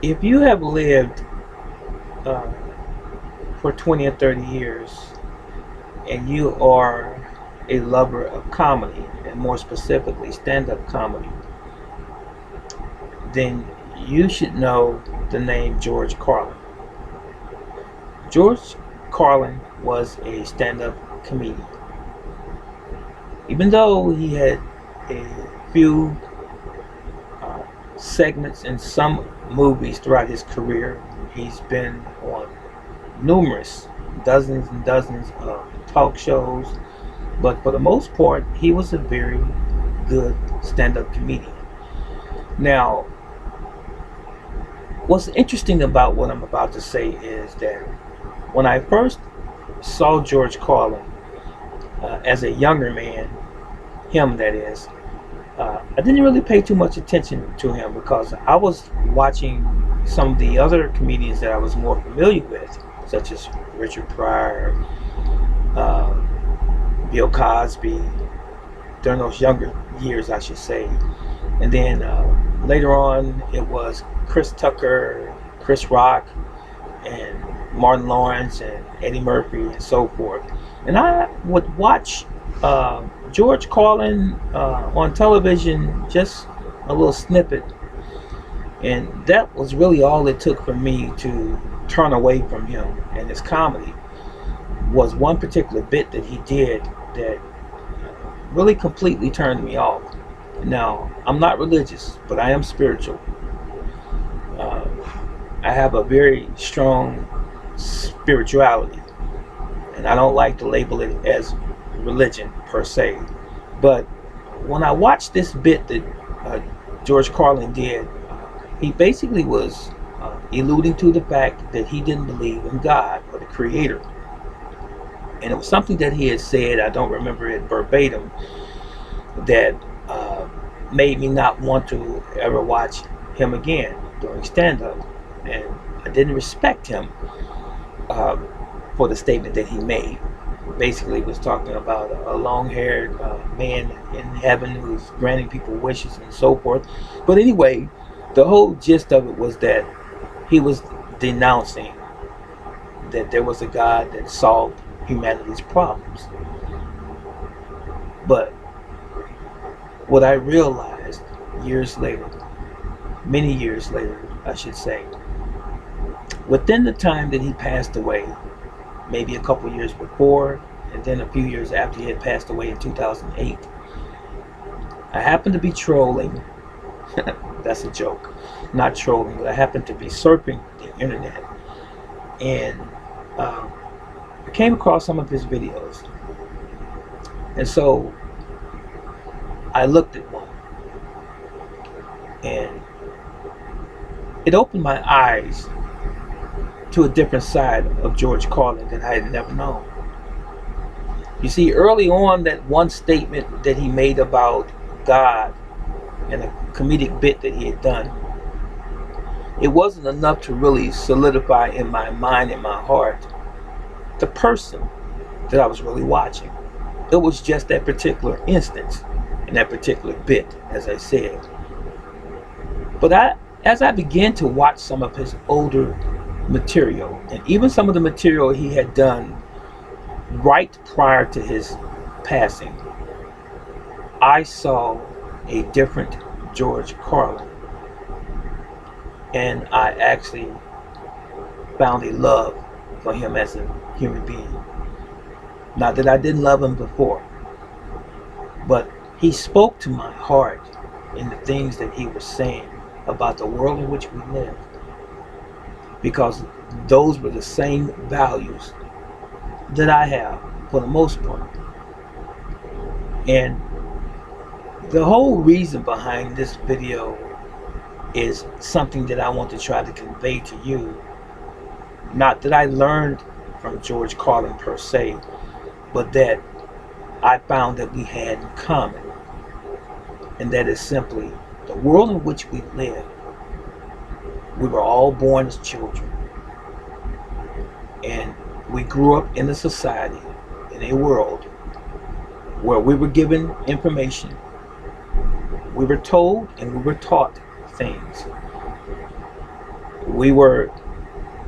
If you have lived uh, for 20 or 30 years and you are a lover of comedy, and more specifically stand-up comedy, then you should know the name George Carlin. George Carlin was a stand-up comedian. Even though he had a few segments in some movies throughout his career, he's been on numerous, dozens and dozens of talk shows, but for the most part, he was a very good stand-up comedian. Now, what's interesting about what I'm about to say is that when I first saw George Carlin as a younger man, him that is, I didn't really pay too much attention to him because I was watching some of the other comedians that I was more familiar with, such as Richard Pryor, uh, Bill Cosby, during those younger years, I should say. And then later on, it was Chris Tucker, Chris Rock, and Martin Lawrence, and Eddie Murphy, and so forth. And I would watch George Carlin on television, just a little snippet, and that was really all it took for me to turn away from him and his comedy. Was one particular bit that he did that really completely turned me off. Now, I'm not religious, but I am spiritual. Uh, I have a very strong spirituality, and I don't like to label it as religion per se. But when I watched this bit that George Carlin did, he basically was alluding to the fact that he didn't believe in God or the Creator. And it was something that he had said, I don't remember it verbatim, that made me not want to ever watch him again during stand up. And I didn't respect him uh, for the statement that he made. Basically, he was talking about a long haired man in heaven who's granting people wishes and so forth. But anyway, the whole gist of it was that he was denouncing that there was a God that solved humanity's problems. But what I realized years later, many years later, I should say, within the time that he passed away, maybe a couple years before, and then a few years after he had passed away in 2008, I happened to be trolling. That's a joke. Not trolling, but I happened to be surfing the internet, and I came across some of his videos. And so I looked at one, and it opened my eyes to a different side of George Carlin that I had never known. You see, early on, that one statement that he made about God and a comedic bit that he had done, it wasn't enough to really solidify in my mind and my heart the person that I was really watching. It was just that particular instance and that particular bit, as I said. But as I began to watch some of his older material, and even some of the material he had done right prior to his passing, I saw a different George Carlin. And I actually found a love for him as a human being. Not that I didn't love him before, but he spoke to my heart in the things that he was saying about the world in which we live, because those were the same values that I have for the most part. And the whole reason behind this video is something that I want to try to convey to you. Not that I learned from George Carlin per se, but that I found that we had in common. And that is simply the world in which we live. We were all born as children. And we grew up in a society, in a world, where we were given information. We were told and we were taught things. We were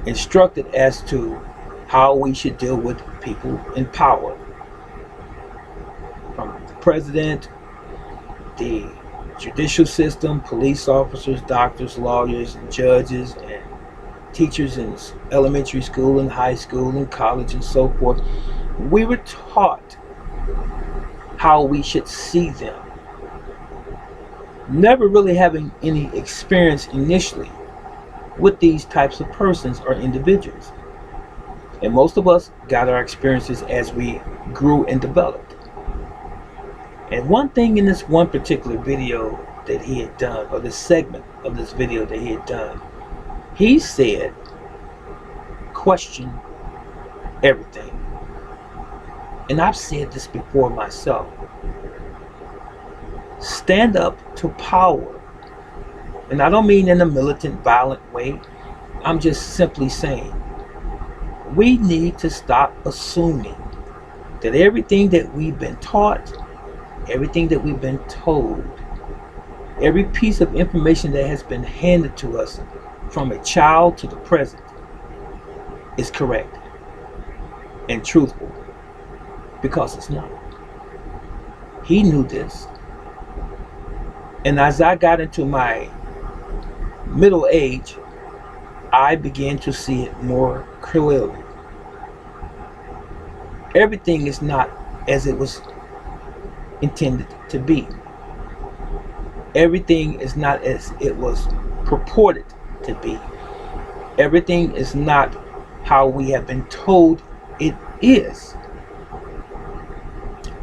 instructed as to how we should deal with people in power, from the president, the judicial system, police officers, doctors, lawyers, and judges, and teachers in elementary school and high school and college and so forth. We were taught how we should see them, never really having any experience initially with these types of persons or individuals. And most of us got our experiences as we grew and developed. And one thing in this one particular video that he had done, or this segment of this video that he had done, he said, question everything. And I've said this before myself. Stand up to power. And I don't mean in a militant, violent way. I'm just simply saying, we need to stop assuming that everything that we've been taught, everything that we've been told, every piece of information that has been handed to us from a child to the present is correct and truthful, because it's not. He knew this. And as I got into my middle age, I began to see it more clearly. Everything is not as it was intended to be. Everything is not as it was purported to be. Everything is not how we have been told it is.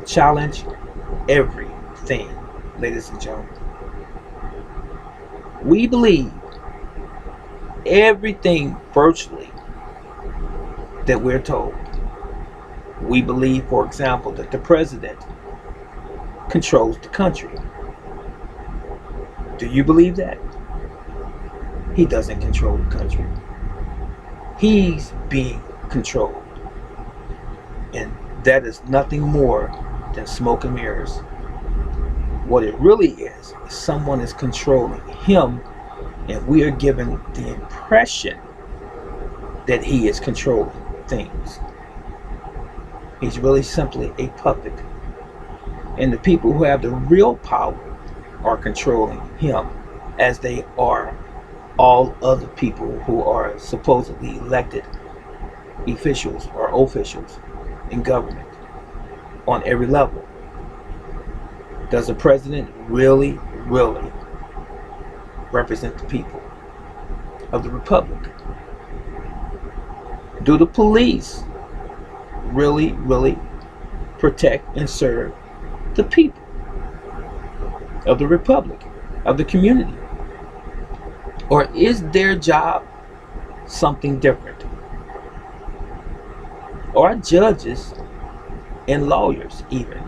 Challenge everything, ladies and gentlemen. We believe everything virtually that we're told. We believe, for example, that the president controls the country. Do you believe that? He doesn't control the country. He's being controlled. And that is nothing more than smoke and mirrors. What it really is someone is controlling him, and we are given the impression that he is controlling things. He's really simply a puppet. And the people who have the real power are controlling him, as they are all other people who are supposedly elected officials or officials in government on every level. Does the president really represent the people of the republic? Do the police really protect and serve the people of the republic, of the community? Or is their job something different? Or judges and lawyers, even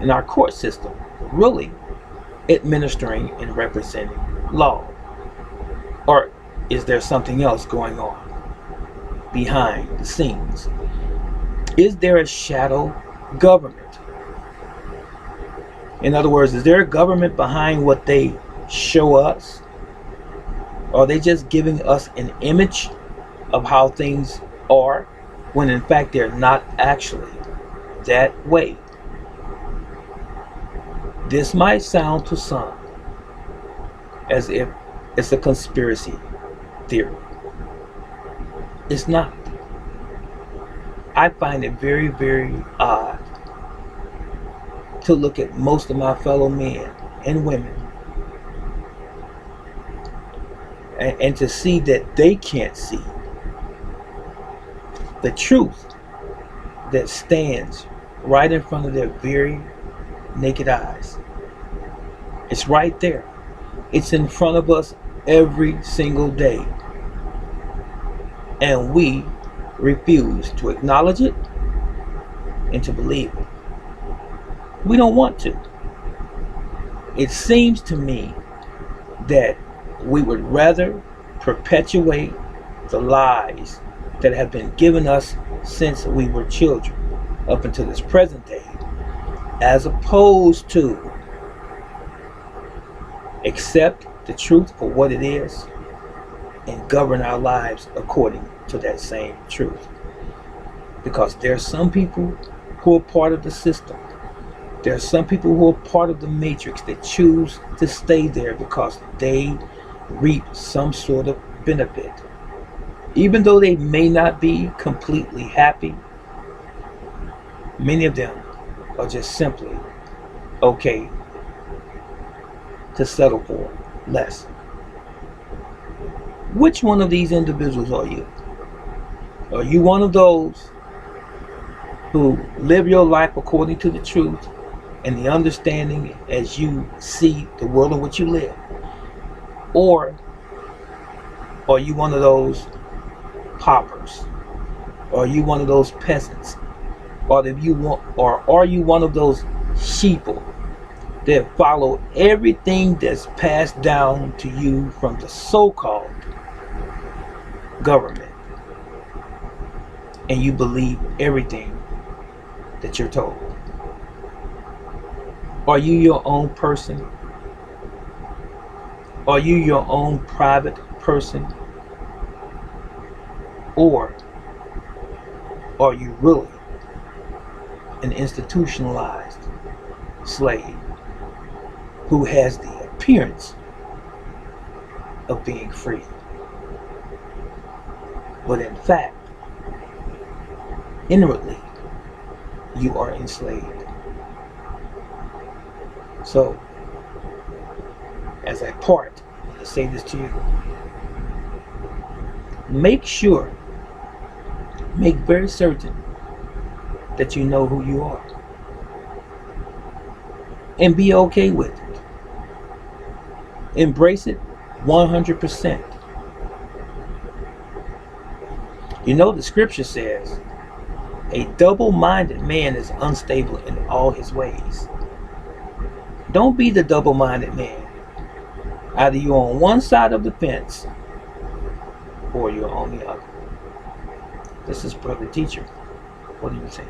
in our court system, really administering and representing law? Or is there something else going on behind the scenes? Is there a shadow government? In other words, is there a government behind what they show us? Or are they just giving us an image of how things are, when in fact they're not actually that way? This might sound to some as if it's a conspiracy theory. It's not. I find it very odd to look at most of my fellow men and women and to see that they can't see the truth that stands right in front of their very naked eyes. It's right there. It's in front of us every single day. And we refuse to acknowledge it and to believe it. We don't want to. It seems to me that we would rather perpetuate the lies that have been given us since we were children up until this present day, as opposed to accept the truth for what it is and govern our lives according to that same truth. Because there are some people who are part of the system. There are some people who are part of the matrix that choose to stay there because they reap some sort of benefit. Even though they may not be completely happy, many of them are just simply okay to settle for less. Which one of these individuals are you? Are you one of those who live your life according to the truth and the understanding as you see the world in which you live? Or are you one of those paupers? Are you one of those peasants? Or are you one of those sheeple that follow everything that's passed down to you from the so-called government, and you believe everything that you're told? Are you your own person? Are you your own private person? Or are you really an institutionalized slave who has the appearance of being free, but in fact, inwardly, you are enslaved? So, as I part, I want to say this to you. Make very certain that you know who you are. And be okay with it. Embrace it 100%. You know, the scripture says, a double-minded man is unstable in all his ways. Don't be the double-minded man. Either you're on one side of the fence or you're on the other. This is Brother Teacher. What do you think?